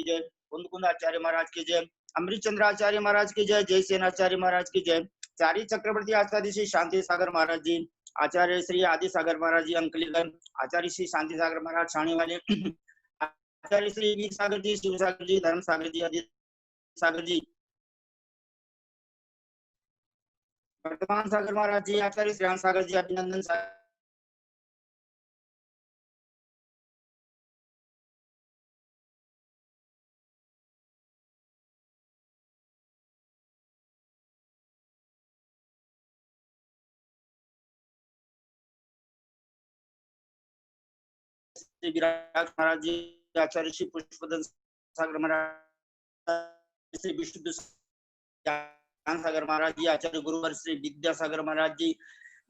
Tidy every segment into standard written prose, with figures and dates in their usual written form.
की जय, कुंद कुंद आचार्य महाराज की जय, अमृत चंद्र आचार्य महाराज की जय, जयसेन आचार्य महाराज की जय, चारी चक्रवर्ती आचार्य श्री शांति सागर महाराज जी, आचार्य श्री आदि सागर महाराज जी अंकलीगढ़, आचार्य श्री शांति सागर महाराज छाणी वाले, आचार्य श्री वीर सागर जी, शिव सागर जी, धर्म सागर जी, अजीत सागर जी, वर्तमान सागर महाराज जी, आचार्य श्री सागर जी, अभिनंदन सागर विराज महाराज जी, आचार्य श्री पुष्पदन सागर महाराज, श्री विष्णु सागर महाराज जी, आचार्य गुरुवर श्री विद्यासागर महाराज जी,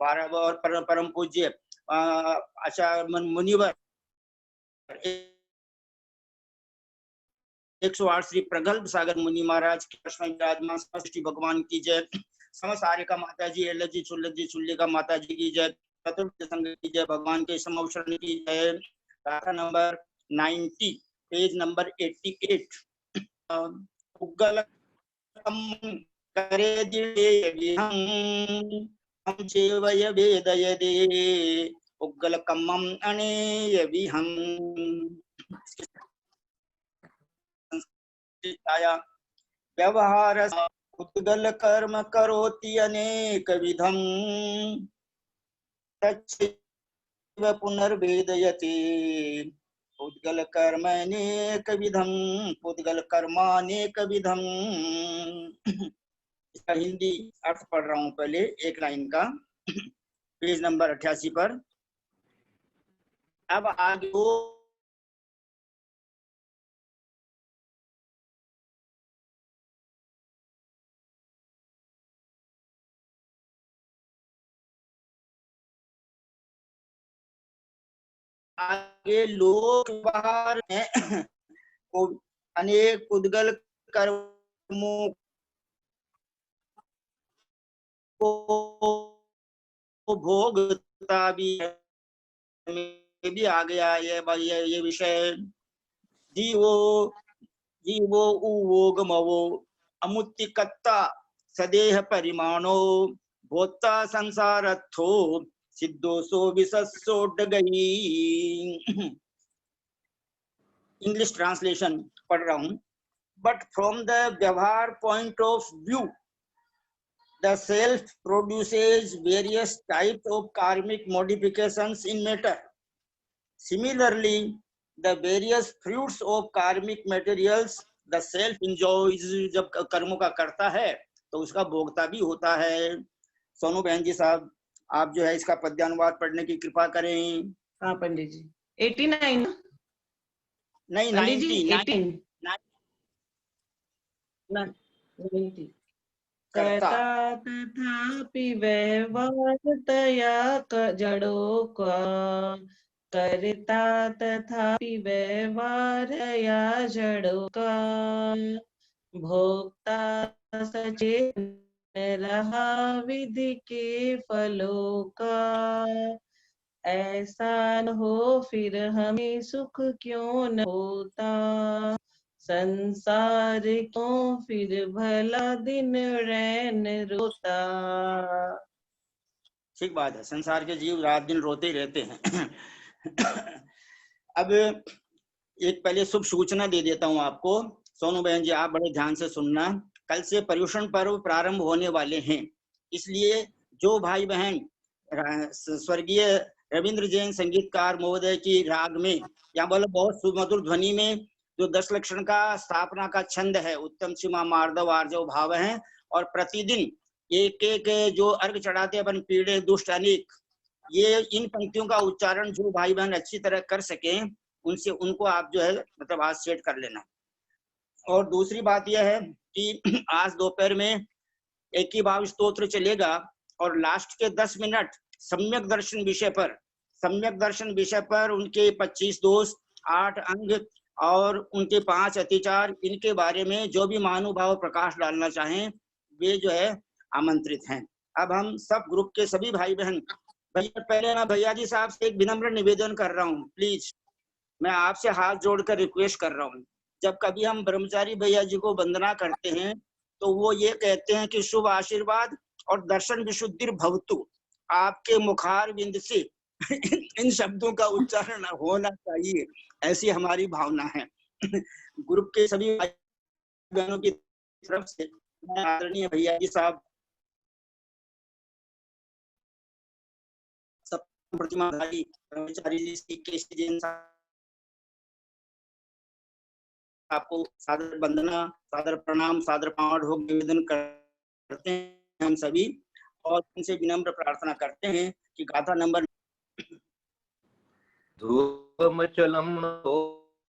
12 और परम पूज्य आचार्य मुनिवर 108 श्री प्रगल्भ सागर मुनि महाराज की विराजमान सृष्टि भगवान की जय, समसारिका माता जी, एल जी चुल्लिका माता जी की जय, चतुर्थ संघ की जय, भगवान के समवशरण की जय। गाथा नंबर 90 पेज नंबर 88। उग्गल करे दिवे विहं हम चेवय वेदय दे उग्गल कम्मम अनेय विहं व्यवहार उद्गल कर्म करोति अनेक विधम तच्छैव पुनर्वेदयति उद्गल कर्म अनेक विधम उद्गल कर्मानेक विधम। इसका हिंदी अर्थ पढ़ रहा हूं, पहले एक लाइन का, पेज नंबर 88 पर। अब आगे लोक व्यवहार में अनेक उद्गल कर्मों को भोगता भी आ गया ये विषय। जीवो उवोगमवो अमुत्तिकत्ता सदेह परिमाणो भोक्ता संसारथो सिद्धोसो विसस्सोड गई। इंग्लिश ट्रांसलेशन पढ़ रहा हूं। बट फ्रॉम द व्यवहार point of view the self produces various types of karmic modifications in matter. Similarly, the various fruits of karmic materials the self enjoys। जब कर्मों का करता है तो उसका भोगता भी होता है। सोनू बहन जी साहब, आप जो है इसका पद्यानुवाद पढ़ने की कृपा करें। हाँ पंडित जी। 89 नहीं, 90 करता तथापि व्यवहारतया जड़ों का करता तथापि व्यवहारया जड़ों का भोक्ता सचेतन रहा विधि के फलों का ऐसा न हो फिर हमें सुख क्यों न होता संसार क्यों फिर भला दिन रैन रोता। ठीक बात है, संसार के जीव रात दिन रोते ही रहते हैं। अब एक पहले शुभ सूचना दे देता हूं आपको। सोनू बहन जी, आप बड़े ध्यान से सुनना। कल से पर्युषण पर्व प्रारंभ होने वाले हैं, इसलिए जो भाई बहन स्वर्गीय रविंद्र जैन संगीतकार महोदय की राग में या बोले बहुत सुमधुर ध्वनि में जो 10 लक्षण का स्थापना का छंद है, उत्तम सीमा मार्दव आर्जव भाव है, और प्रतिदिन एक एक जो अर्घ चढ़ाते अपन पीड़े दुष्ट अनेक, ये इन पंक्तियों का उच्चारण जो भाई बहन अच्छी तरह कर सके उनसे उनको आप जो है मतलब आज सेट कर लेना। और दूसरी बात यह है कि आज दोपहर में एक ही भाव स्तोत्र चलेगा और लास्ट के 10 मिनट सम्यक दर्शन विषय पर उनके 25 दोष, 8 अंग और उनके 5 अतिचार, इनके बारे में जो भी महानुभाव प्रकाश डालना चाहें वे जो है आमंत्रित हैं। अब हम सब ग्रुप के सभी भाई बहन, भैया पहले मैं भैया जी साहब से एक विनम्र निवेदन कर रहा हूँ, प्लीज मैं आपसे हाथ जोड़कर रिक्वेस्ट कर रहा हूँ, जब कभी हम ब्रह्मचारी भैया जी को वंदना करते हैं तो वो ये कहते हैं कि शुभ आशीर्वाद और दर्शन विशुद्धि भवतु, आपके मुखार बिंद से इन शब्दों का उच्चारण होना चाहिए, ऐसी हमारी भावना है। ग्रुप के सभी भाई बहनों की तरफ से मैं आदरणीय भैया जी साहब सब प्रतिमाधारी ब्रह्मचारी जी श्री केशव जैन साहब आपको सादर वंदना, सादर प्रणाम, सादर पांव निवेदन करते हैं हम सभी, और उनसे विनम्र प्रार्थना करते हैं कि गाथा नंबर धूमचलम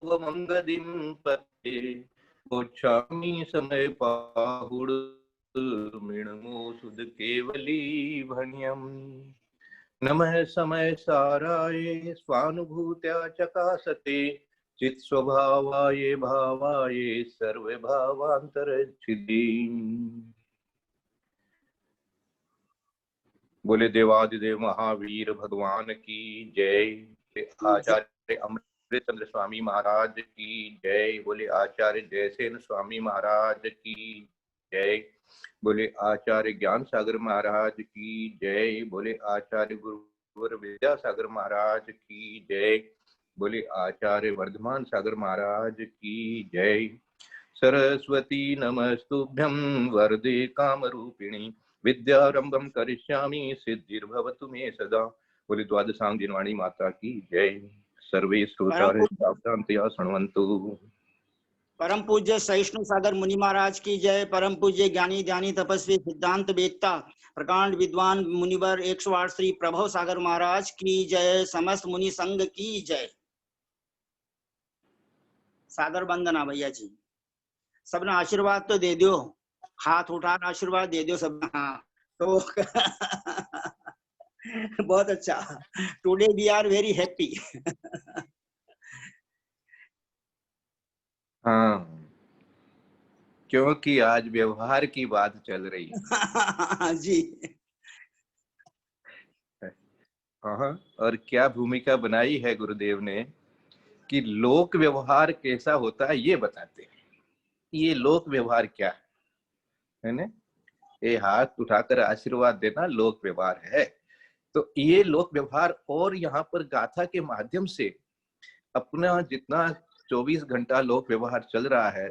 मंगदिम पत्ते गोच्छामि समय पाहुड़ मृणमोसुद केवली भण्यम नमः समय साराय स्वानुभूत्या चकासते चित स्वभावाय भावाय सर्व भावांतरच्छिदि। बोले देवादिदेव महावीर भगवान की जय। आचार्य अमृतचंद्र स्वामी महाराज की जय। बोले आचार्य जयसेन स्वामी महाराज की जय। बोले आचार्य ज्ञान सागर महाराज की जय। बोले आचार्य गुरुवर विद्यासागर महाराज की जय। बोले आचार्य वर्धमान सागर महाराज की जय। सरस्वती नमस्तुभ्यं वरदे कामरूपिणी विद्यारंभम करिष्यामि सिद्धिर्भवतु मे सदा। बोले द्वादशांगिनी माता की जय। सर्वे श्रोतारः सावधानतया शृण्वन्तु। परम पूज्य सहिष्णु सागर मुनि महाराज की जय। परम पूज्य ज्ञानी ध्यानी तपस्वी सिद्धांत वेत्ता प्रकांड विद्वान मुनिवर 108 श्री प्रभव सागर महाराज की जय। समस्त मुनि संघ की जय। सादर वंदना भैया जी, सबने आशीर्वाद तो दे दो, हाथ उठा आशीर्वाद दे दो सब। हाँ तो बहुत अच्छा। Today we are very happy. हाँ, क्योंकि आज व्यवहार की बात चल रही है। जी हाँ, और क्या भूमिका बनाई है गुरुदेव ने कि लोक व्यवहार कैसा होता है ये बताते हैं। ये लोक व्यवहार क्या है ना? ये हाथ उठाकर आशीर्वाद देना लोक व्यवहार है। तो ये लोक व्यवहार, और यहाँ पर गाथा के माध्यम से अपना जितना 24 घंटा लोक व्यवहार चल रहा है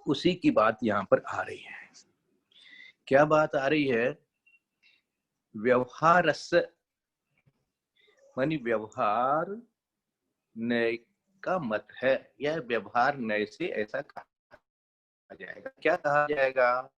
उसी की बात यहाँ पर आ रही है। क्या बात आ रही है? व्यवहारस्य मानी व्यवहार नय का मत है, यह व्यवहार नय से ऐसा कहा जाएगा। क्या कहा जाएगा?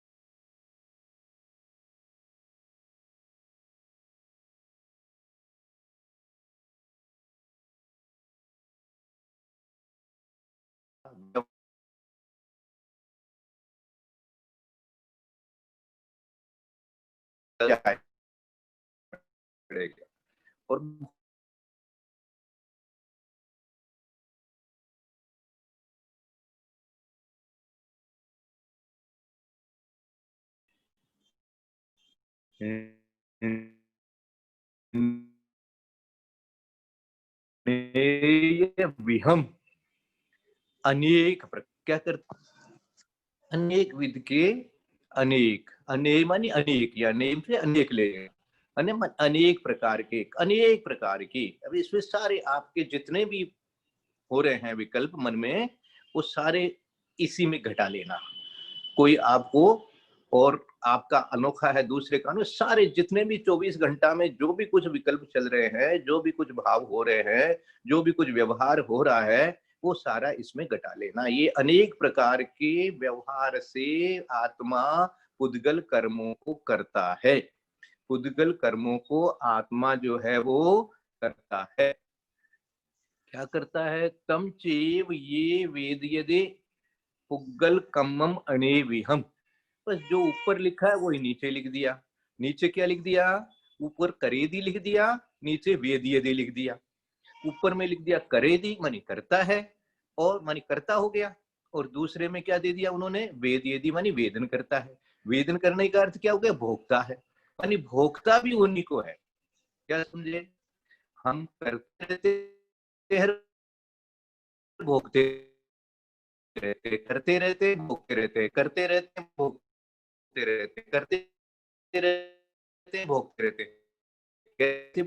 और विहम अनेक क्या करते, अनेक विध के अनेक, अनेक मानी अनेक, या नेम से अनेक ले अनेक प्रकार के। अब इसमें सारे आपके जितने भी हो रहे हैं विकल्प मन में, वो सारे इसी में घटा लेना। कोई आपको और आपका अनोखा है, दूसरे का सारे जितने भी 24 घंटा में जो भी कुछ विकल्प चल रहे हैं, जो भी कुछ भाव हो रहे हैं, जो भी कुछ व्यवहार हो रहा है, वो सारा इसमें घटा लेना। ये अनेक प्रकार के व्यवहार से आत्मा पुद्गल कर्मों को करता है। पुद्गल कर्मों को आत्मा जो है वो करता है। क्या करता है? तम चेव ये वेदयदे पुग्गल कम्मम अनेविहम। बस जो ऊपर लिखा है वही नीचे लिख दिया। नीचे क्या लिख दिया? ऊपर करेदी लिख दिया, नीचे वेदयदे लिख दिया। ऊपर में लिख दिया करेदी मानी करता है, और मानी करता हो गया। और दूसरे में क्या दे दिया उन्होंने? वेदयदि मानी वेदन करता है। वेदन करने का अर्थ क्या हो गया? भोगता है, मानी भोगता भी उन्हीं को है। क्या समझे? हम करते हैं, भोगते रहते, करते रहते, भोगते रहते, करते रहते, भोगते रहते, करते रहते, भोगते रहते, कैसे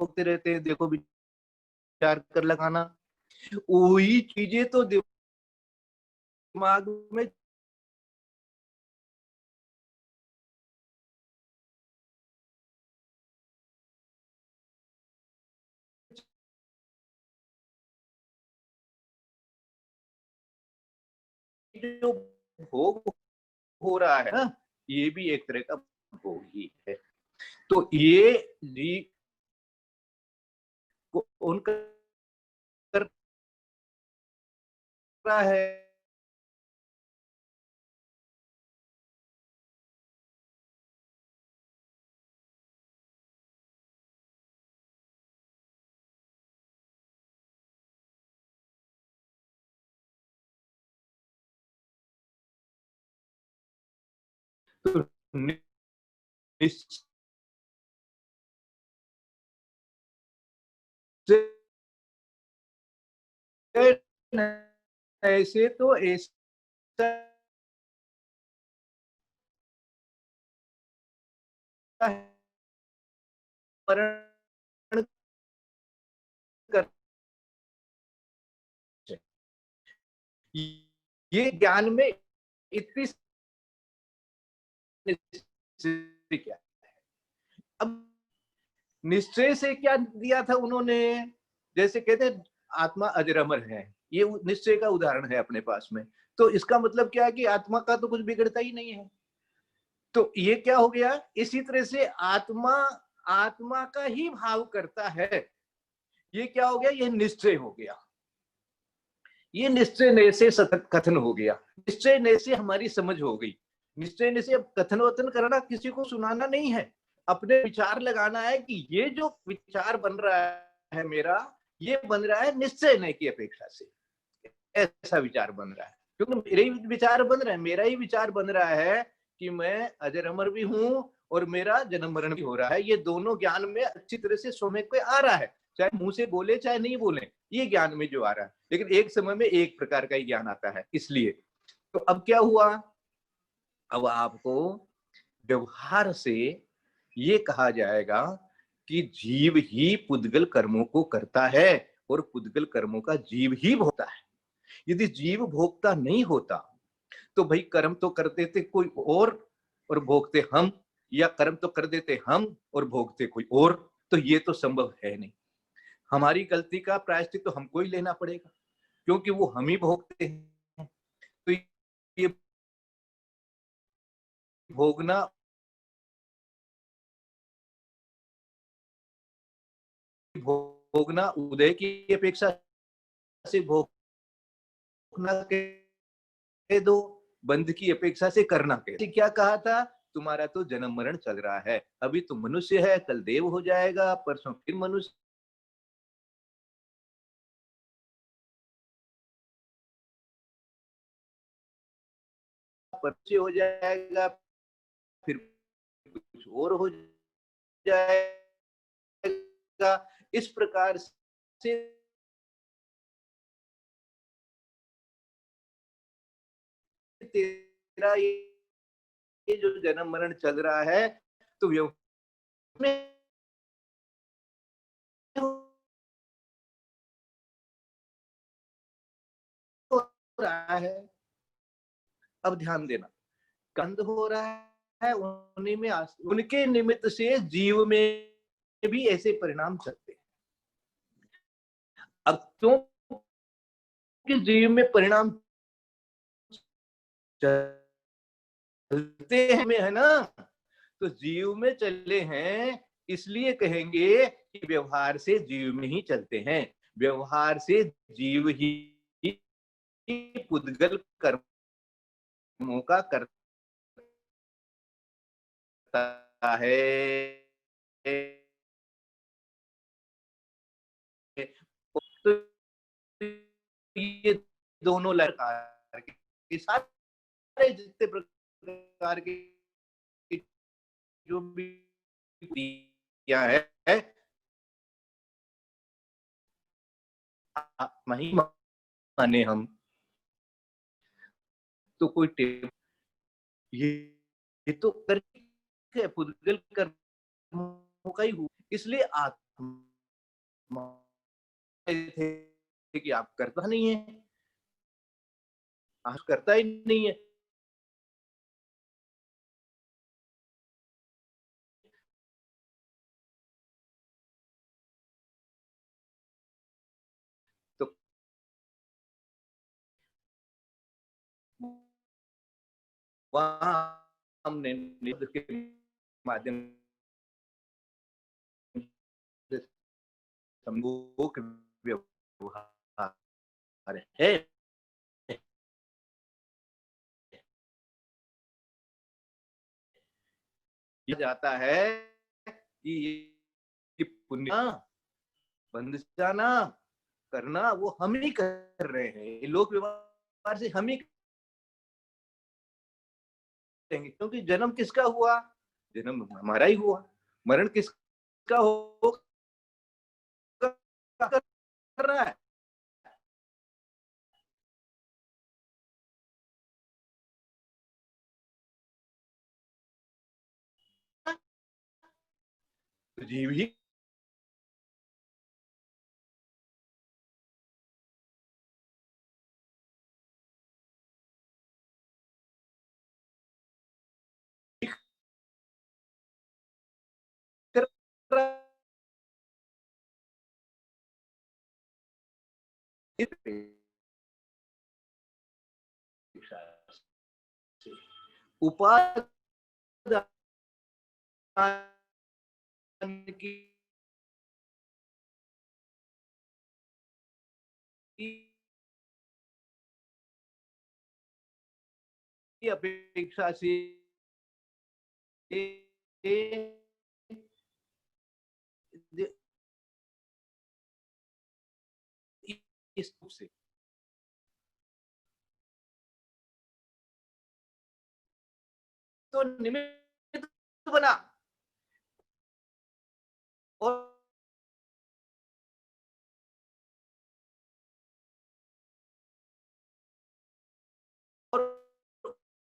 भोगते रहते, देखो विचार कर लगाना। वही चीजें तो दिमाग में जो भोग हो रहा है ना, ये भी एक तरह का भोग ही है। तो ये जी को उनका कर रहा है, तो ऐसे तो ऐसा कर, ये ज्ञान में इतनी क्या, अब निश्चय से क्या दिया था उन्होंने, जैसे कहते हैं आत्मा अजर अमर है, ये निश्चय का उदाहरण है अपने पास में। तो इसका मतलब क्या है कि आत्मा का तो कुछ बिगड़ता ही नहीं है। तो ये क्या हो गया, इसी तरह से आत्मा आत्मा का ही भाव करता है, ये क्या हो गया, ये निश्चय हो गया। ये निश्चय ने से कथन हो गया, निश्चय ने से हमारी समझ हो गई। निश्चय ने से अब कथन वथन करना, किसी को सुनाना नहीं है, अपने विचार लगाना है कि ये जो विचार बन रहा है मेरा, ये बन रहा है निश्चय ने की अपेक्षा से, ऐसा विचार बन रहा है। क्योंकि मेरे ही विचार बन रहा है, मेरा ही विचार बन रहा है कि मैं अजर अमर भी हूं और मेरा जन्म मरण भी हो रहा है। ये दोनों ज्ञान में अच्छी तरह से समझ में आ रहा है, चाहे मुंह से बोले चाहे नहीं बोले, ये ज्ञान में जो आ रहा है। लेकिन एक समय में एक प्रकार का ही ज्ञान आता है। इसलिए तो अब क्या हुआ, अब आपको व्यवहार से ये कहा जाएगा कि जीव ही पुद्गल कर्मों को करता है और पुद्गल कर्मों का जीव ही भोगता है। यदि जीव भोगता नहीं होता तो भाई कर्म तो कर देते कोई और भोगते हम, या कर्म तो कर देते हम और भोगते कोई और, तो ये तो संभव है नहीं। हमारी गलती का प्रायश्चित तो हमको ही लेना पड़ेगा, क्योंकि वो हम ही भोगते हैं। तो ये भोगना भोगना उदय की अपेक्षा से भोगना कह दो, बंध की अपेक्षा से करना कह दो। क्या कहा था, तुम्हारा तो जन्म मरण चल रहा है, अभी तो मनुष्य है, कल देव हो जाएगा, परसों फिर मनुष्य पक्षी हो जाएगा, फिर कुछ और हो जाएगा। इस प्रकार से तेरा ये जो जन्म मरण चल रहा है, तो में हो रहा है। अब ध्यान देना, कंद हो रहा है, उन्हीं में उनके निमित्त से जीव में भी ऐसे परिणाम चलते हैं। अब क्योंकि जीव में परिणाम चलते हैं में है ना, तो जीव में चले हैं, इसलिए कहेंगे कि व्यवहार से जीव में ही चलते हैं। व्यवहार से जीव ही पुद्गल कर्मों का करता है। तो ये दोनों प्रकार के सारे जितने प्रकार के जो भी क्रिया है, आत्मा ही माने हम, तो कोई टेबल ये तो कर्म है, पुद्गल कर्मों का ही हुआ, इसलिए आत्मा थे कि आप करता नहीं है, आप करता ही नहीं है। तो वहां हमने निरुद्ध के माध्यम से संभोग व्यवहार है, जाता है कि ये पुण्य बंध जाना करना वो हम ही कर रहे हैं, लोक व्यवहार से हम ही करेंगे, क्योंकि जन्म किसका हुआ, जन्म हमारा ही हुआ, मरण किसका हो कर रहा है, तो जीव ही कर रहा है। उपादान की अपेक्षा से इस रूप से तो निमित्त बना और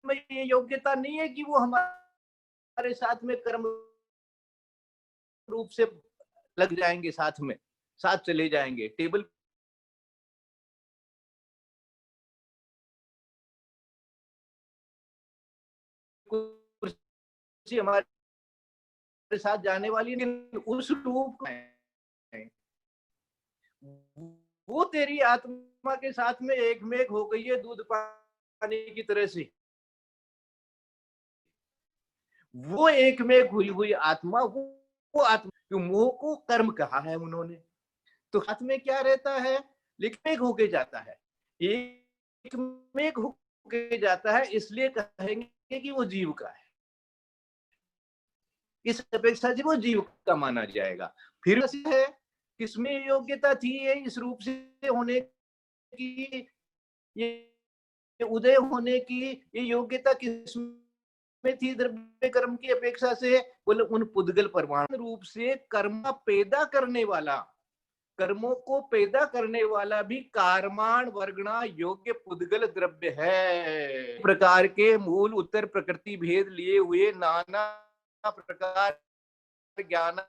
में ये योग्यता नहीं है कि वो हमारे साथ में कर्म रूप से लग जाएंगे, साथ में साथ चले जाएंगे, टेबल कुर्सी हमारे साथ जाने वाली, लेकिन उस रूप में वो तेरी आत्मा के साथ में एक में एक हो गई है, दूध पानी की तरह से। वो एक में एक हुई हुई आत्मा, वो आत्मा, मोह को कर्म कहा है उन्होंने, तो साथ में क्या रहता है, लेकिन एक होके जाता है, एक में एक होके जाता है, इसलिए कहेंगे कि वो जीव का है, इस अपेक्षा से वो जीव का माना जाएगा। फिर है किसमें योग्यता थी ये इस रूप से होने की, ये उदय होने की ये योग्यता किसमें थी द्रव्य कर्म की अपेक्षा से, बोले उन पुद्गल परमाणु रूप से कर्म पैदा करने वाला, कर्मों को पैदा करने वाला भी कारमाण वर्गणा योग्य पुद्गल द्रव्य है। प्रकार के मूल उत्तर प्रकृति भेद लिए हुए नाना प्रकार ज्ञान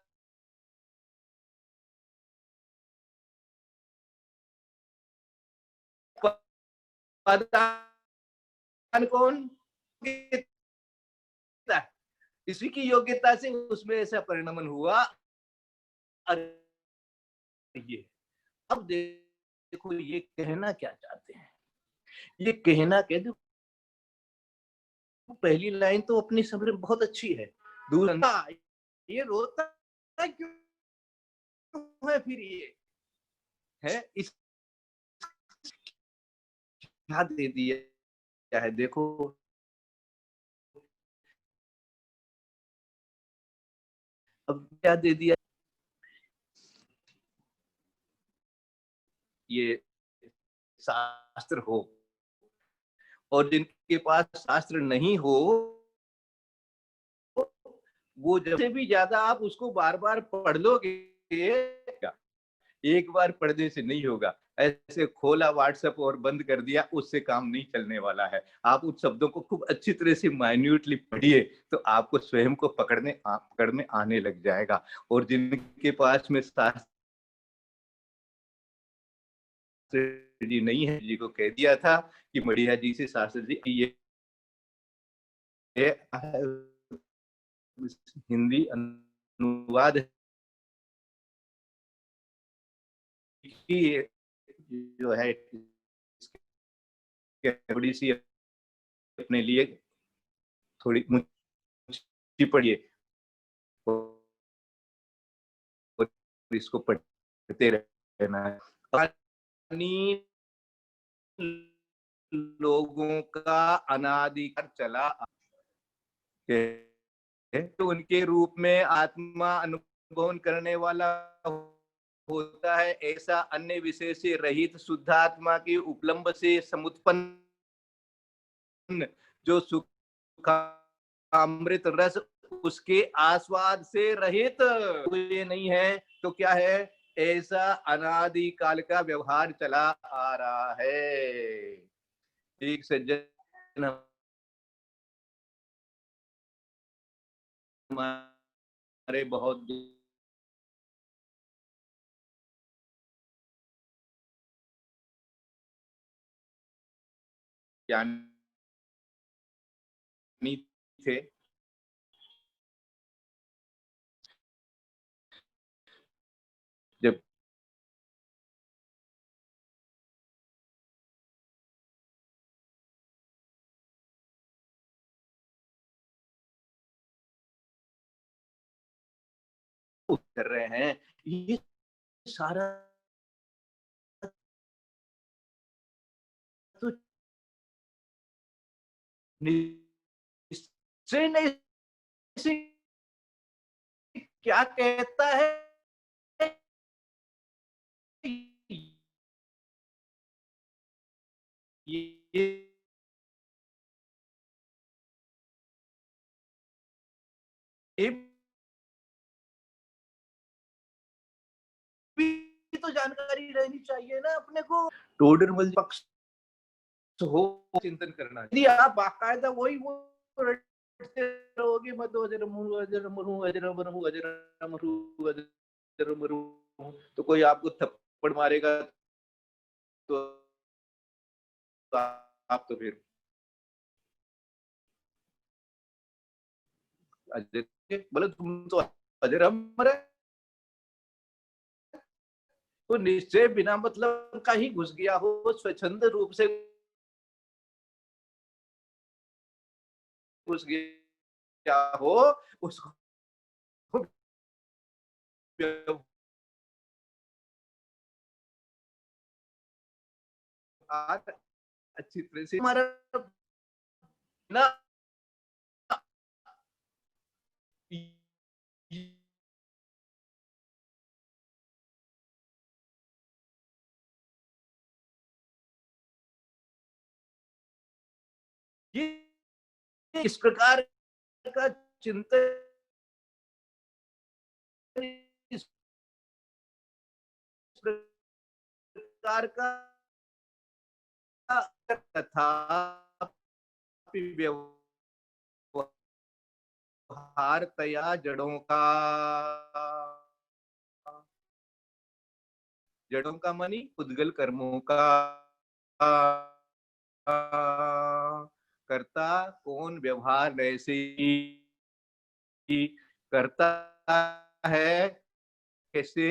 कौन, इसी की योग्यता से उसमें ऐसा परिणमन हुआ। ये अब देखो ये कहना क्या चाहते हैं, ये कहना कहते पहली लाइन तो अपनी समझ में बहुत अच्छी है, दूर ये रोता क्यों है, फिर ये है इस क्या दे दिया है, देखो अब क्या दे दिया, ये शास्त्र हो और जिनके पास शास्त्र नहीं हो, वो जब से भी ज्यादा आप उसको बार बार पढ़ लोगे, एक बार पढ़ने से नहीं होगा, ऐसे खोला व्हाट्सएप और बंद कर दिया, उससे काम नहीं चलने वाला है। आप उन शब्दों को खूब अच्छी तरह से माइन्यूटली पढ़िए, तो आपको स्वयं को पकड़ में आने लग जाएगा। और जिनके पास में शास्त्र जी नहीं है, जी को कह दिया था कि मढ़िया जी से, शास्त्र जी ये हिंदी अनुवाद की जो है बड़ी सी अपने लिए थोड़ी मुझे पढ़िए और इसको पढ़ते रहना है। लोगों का अनादिकाल चला तो उनके रूप में आत्मा अनुभव करने वाला होता है, ऐसा अन्य विषय से रहित शुद्धात्मा की उपलम्ब से समुत्पन्न जो सुख अमृत रस, उसके आस्वाद से रहित ये नहीं है तो क्या है, ऐसा अनादिकाल का व्यवहार चला आ रहा है। एक सज्जन हमारे बहुत ज्ञानी थे, जब कर रहे हैं, ये सारा तो निश्चय नहीं, क्या कहता है ये भी तो जानकारी रहनी चाहिए ना अपने को। टोडरमल पक्ष हो चिंतन करना, यदि आप बाकायदा वही वो रटते रहोगे, मत अजरमरु अजरमरु अजरमरु अजरमरु अजरमरु, तो कोई आपको थप्पड़ मारेगा तो आप तो फिर बोले तुम तो अजरमर है, तो निश्चय बिना मतलब का ही घुस गया हो, स्वच्छंद रूप से घुस गया हो, उसको अच्छी तरह से हमारा ना ये इस प्रकार का चिंतन, इस प्रकार का तथापि व्यवहार तया जड़ों का मनी उद्गल कर्मों का करता कौन व्यवहार ऐसे ही करता है, कैसे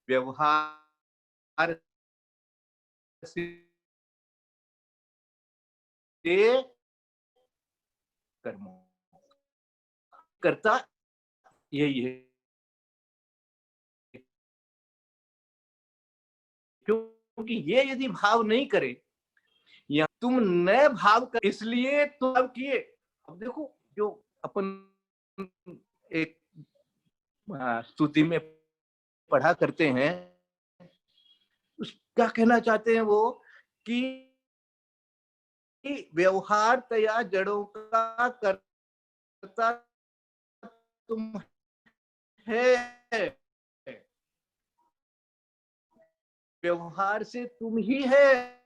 व्यवहार से कर्मों करता यही है, क्योंकि ये यदि भाव नहीं करे या तुम नए भाव कर, इसलिए तो अब किए। अब देखो जो अपन एक स्तुति में पढ़ा करते हैं, उस क्या कहना चाहते हैं वो कि व्यवहार तया जड़ों का करता तुम है, व्यवहार से तुम ही है,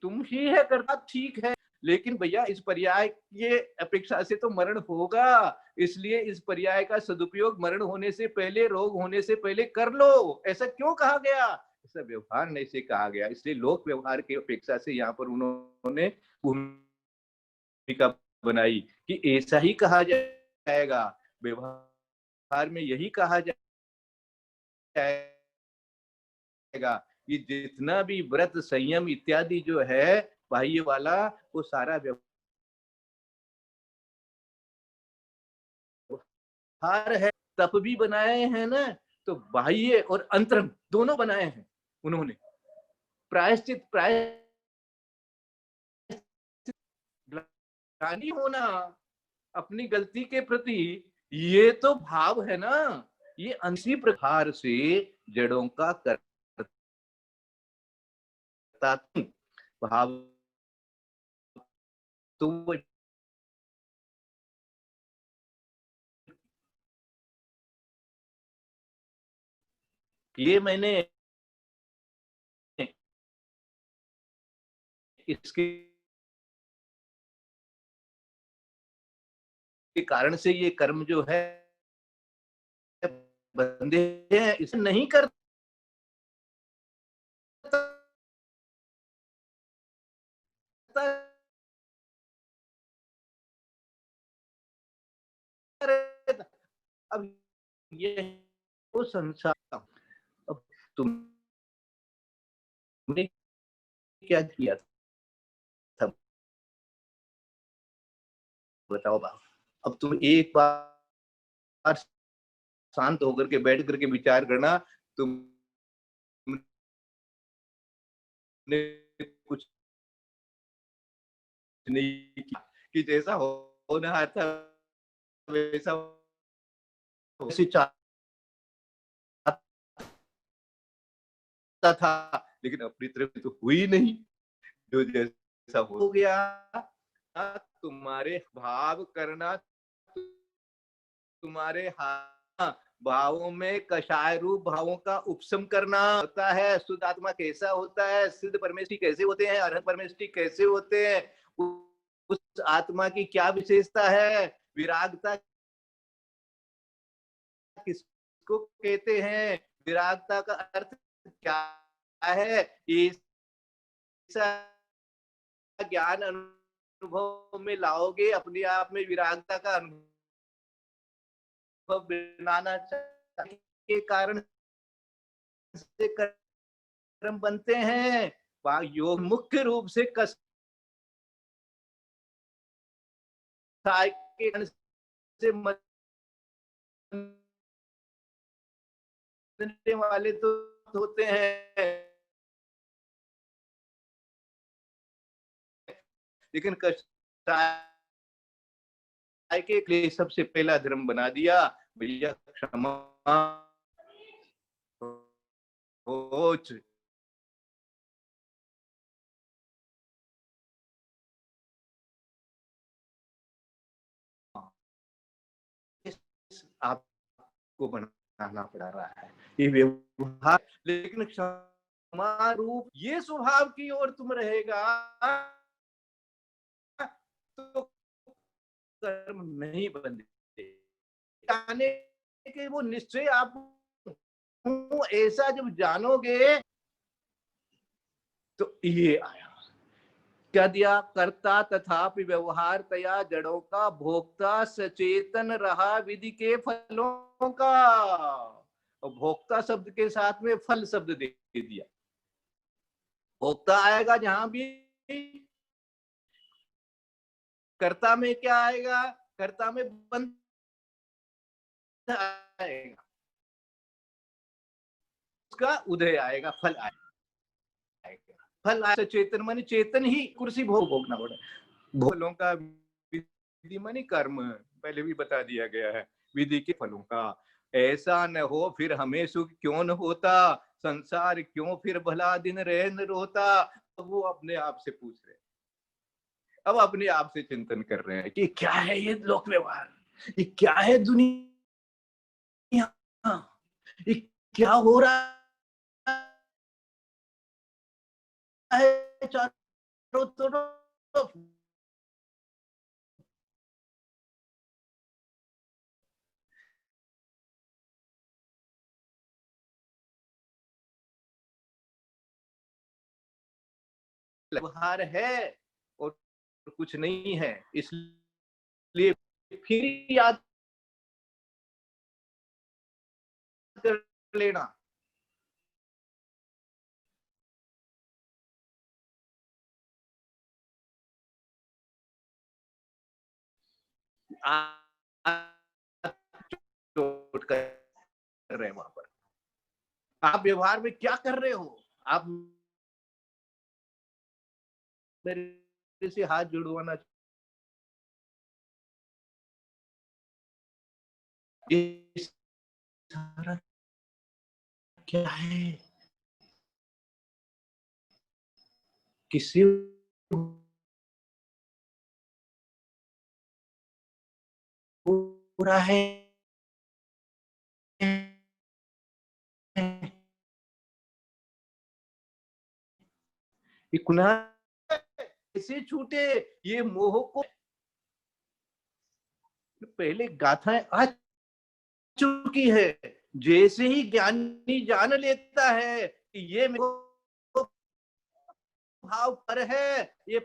तुम ही है करता, ठीक है, लेकिन भैया इस पर्याय की अपेक्षा से तो मरण होगा, इसलिए इस पर्याय का सदुपयोग मरण होने से पहले, रोग होने से पहले कर लो। ऐसा क्यों कहा गया? ऐसा व्यवहार नहीं से कहा गया, इसलिए लोक व्यवहार की अपेक्षा से यहाँ पर उन्होंने भूमिका बनाई कि ऐसा ही कहा जाएगा, व्यवहार में यही कहा जाएगा कि जितना भी व्रत संयम इत्यादि जो है बाह्य वाला, वो सारा व्यवहार है। तप भी बनाए हैं ना, तो बाह्य और अंतरंग दोनों बनाए हैं उन्होंने। प्रायश्चित ग्लानि होना अपनी गलती के प्रति, ये तो भाव है ना, ये अंशी प्रकार से जड़ों का करता भाव, तो ये मैंने इसके कारण से ये कर्म जो है बंधे हैं, इसे नहीं करता अब ये वो संसार। अब तुमने क्या किया था बताओ बाप। अब तुम एक बार शांत होकर के बैठ करके विचार करना, तुमने कुछ नहीं किया कि जैसा होना था वैसा चाहता था, लेकिन अपनी तरफ से तो हुई नहीं, जो जैसा हो गया। तुम्हारे भाव करना, तुम्हारे भावों में कषाय रूप भावों का उपशम करना होता है। शुद्ध आत्मा कैसा होता है, सिद्ध परमेष्टि कैसे होते हैं, अरहत परमेष्टि कैसे होते हैं, उस आत्मा की क्या विशेषता है, विरागता किसको कहते हैं, विरागता का अर्थ क्या है, ऐसा ज्ञान अनुभव में लाओगे, अपने आप में विरागता का अनुभव बनाना चाहिए, के कारण से कर्म बनते हैं। योग मुख्य रूप से कसाय के से मरने वाले तो होते हैं, लेकिन कसाय के लिए सबसे पहला धर्म बना दिया भैया क्षमा सोच। आपको बनाना पड़ रहा है ये व्यवहार, लेकिन क्षमा रूप ये स्वभाव की ओर तुम रहेगा तो कर्म नहीं बंधे, जाने के वो निश्चय आप ऐसा जब जानोगे तो ये आया क्या दिया, कर्ता तथापि व्यवहार तया जड़ों का, भोक्ता सचेतन रहा विधि के फलों का। और भोक्ता शब्द के साथ में फल शब्द दे दिया। भोक्ता आएगा जहां भी, कर्ता में क्या आएगा, कर्ता में बंध आएगा, उसका उदय आएगा, फल आएगा। फल आएगा चेतन मानी चेतन ही कुर्सी भोगना पड़ा। फलों का विधि मानी कर्म, पहले भी बता दिया गया है, विधि के फलों का। ऐसा न हो फिर हमें सुख क्यों न होता, संसार क्यों फिर भला दिन रह न रोता। अब वो अपने आप से पूछ रहे, अब अपने आप से चिंतन कर रहे हैं कि क्या है ये लोक व्यवहार, ये क्या है दुनिया, ये क्या हो रहा है चारों तरफ? व्यवहार है और कुछ नहीं है, इसलिए फिर याद कर लेना। चोट कर रहे हैं वहां पर। आप व्यवहार में क्या कर रहे हो? आप मेरे से हाथ जुड़वाना, ये सारा क्या है? किससे हो रहा है? ये गुनाह कैसे छूटे? ये मोह को पहले गाथाएं आ चुकी है। जैसे ही ज्ञानी जान लेता है कि ये मेरे भाव पर है, ये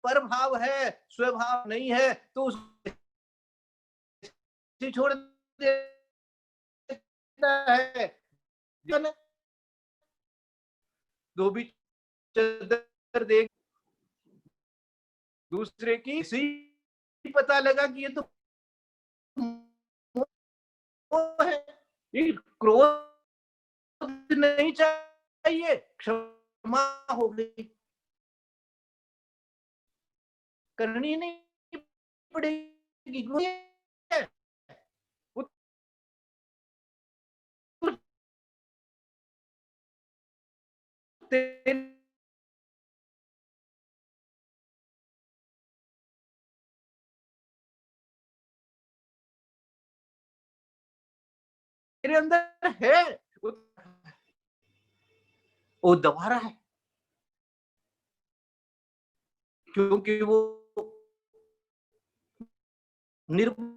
पर भाव है, स्वभाव नहीं है, तो उसे छोड़ देता है। धोबी चद्दर देख दूसरे की, इसी पता लगा कि ये तो मोह है। ये क्रोध नहीं चाहिए, क्षमा हो गई, करनी नहीं पड़ेगी। तेरे अंदर है, वो दबा रहा है, क्योंकि वो निर्बल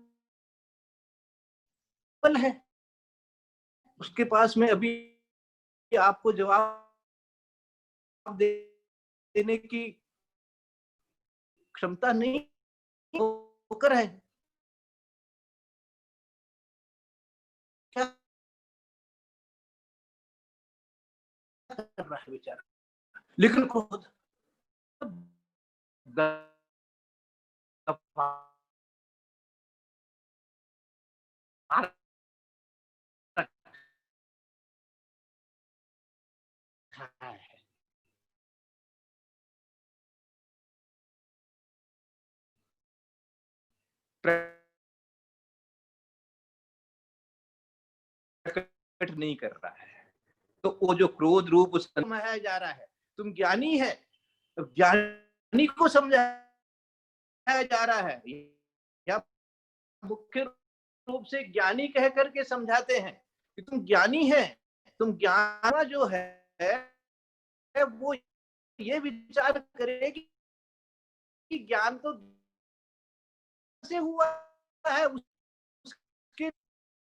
है। उसके पास में अभी आपको जवाब देने की क्षमता नहीं होकर है। क्या कर रहा है बेचारा? लेकिन क्रोध प्रकट नहीं कर रहा है, तो वो जो क्रोध रूप उसमें समझाया जा रहा है। तुम ज्ञानी है, तो ज्ञानी को समझाया जा रहा है, या मुख्य रूप से ज्ञानी कह करके समझाते हैं कि तुम ज्ञानी है। तुम ज्ञान जो है वो ये विचार करे कि ज्ञान तो से हुआ है, उसके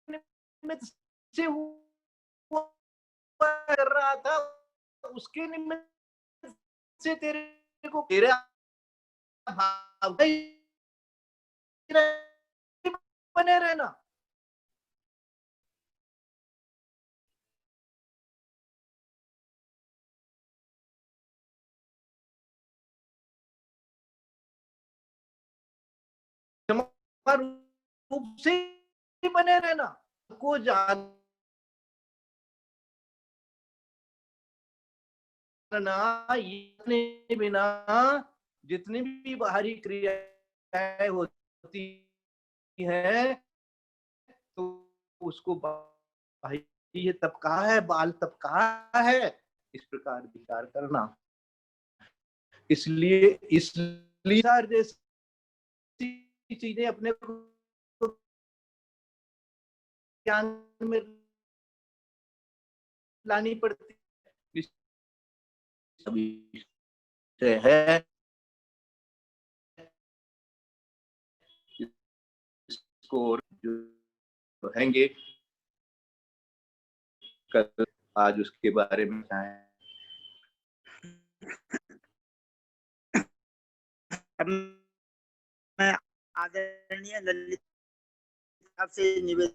निमित्त से हुआ कर रहा था, उसके निमित्त से तेरे को तेरा भाव बने रहना। रूप से बने रहना को जानना, ये बिना जितनी भी बाहरी क्रियाएं होती हैं, तो उसको बाह्य तब कहा है, बाल तब कहा है। इस प्रकार विचार करना। इसलिए जैसी चीजें अपने को ज्ञान में लानी पड़ती है, इसको जो रहेंगे कल, आज उसके बारे में बताएं। अब मैं आदरणीय ललित साहब से निवेदन